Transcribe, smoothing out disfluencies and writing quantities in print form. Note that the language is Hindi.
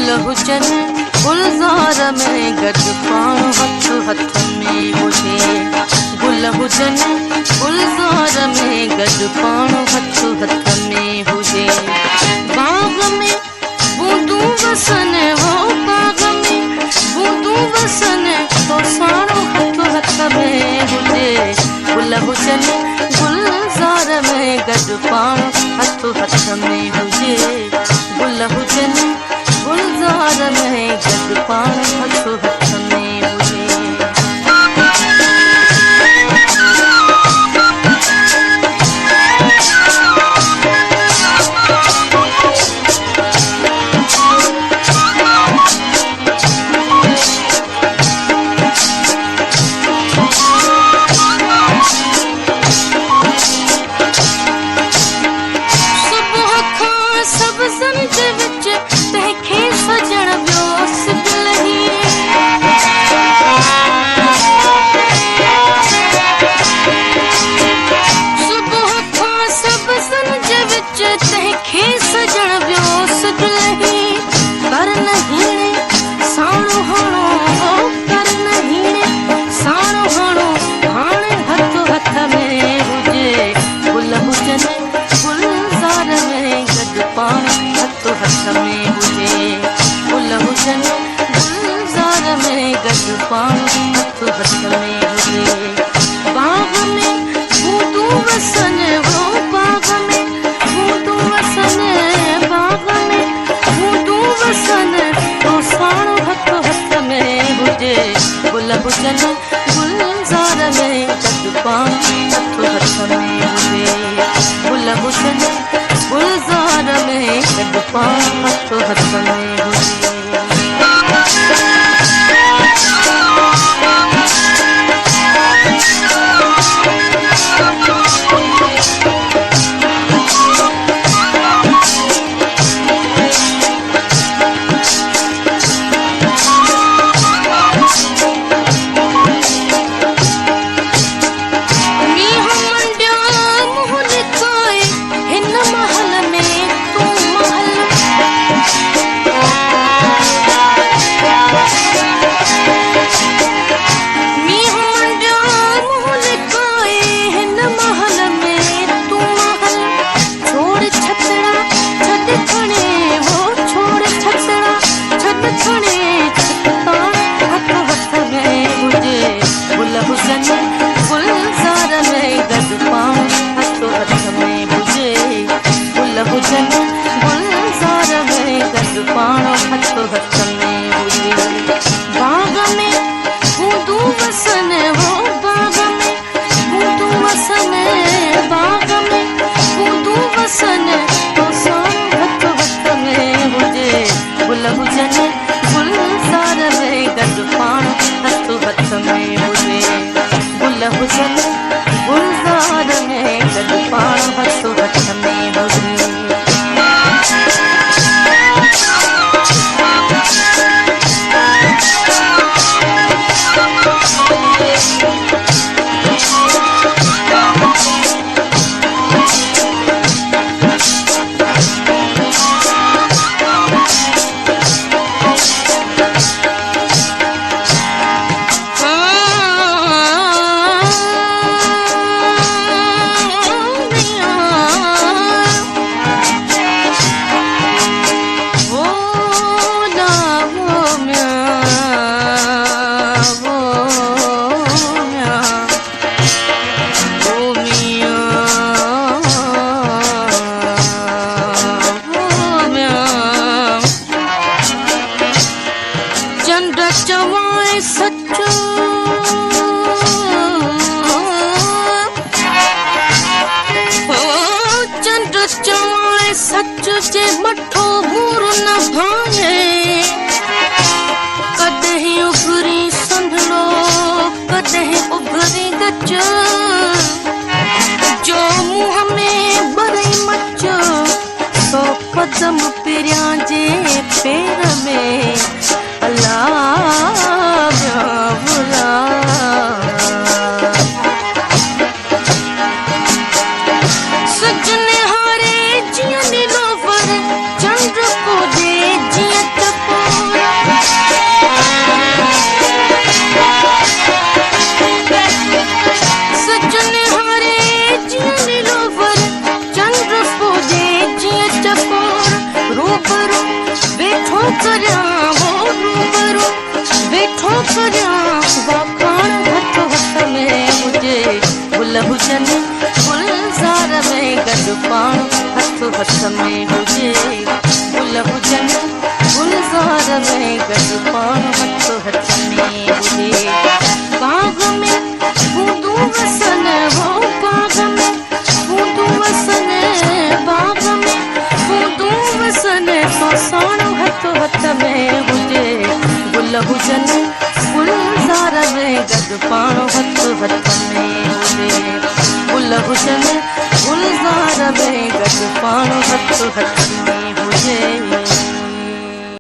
गुल हुजनि गुलज़ार में गॾु पाण हथ हथ में हुजे। गुल हुजनि गुलज़ार में गॾु पाण हथ हथ में हुजे। बाग में बूंदूं वसनि वो बाग में बूंदूं वसनि तो साणो हथ हथ में हुजे। गुल हुजनि गुलज़ार में गॾु पाण हथ हथ में हुजे। गुल हुजनि गुलज़ार में गॾु पाण हथ हथ में हुजे। सजने हारे जिया नीलोफर चंद्र को दे जिया तपो करियां वो रूबरू वेठो करियां वाखाण हथ हथ में हुजे गुल हुजनि गुलज़ार में गॾु पाण हथ हथ में हुजे गुल हुजनि गुलज़ार में गॾु पाण हथ हथ में हुजे बाग में बूंदूं वसनि वो बाग में बूंदूं वसनि बाग में बूंदूं वसनि सोसाणो हथ हथ में हुजे गुल हुजनि गुलज़ार में गॾु पाण हथ हथ में हुजे गुल हुजनि गुलज़ार में गॾु पाण हथ हथ में हुजे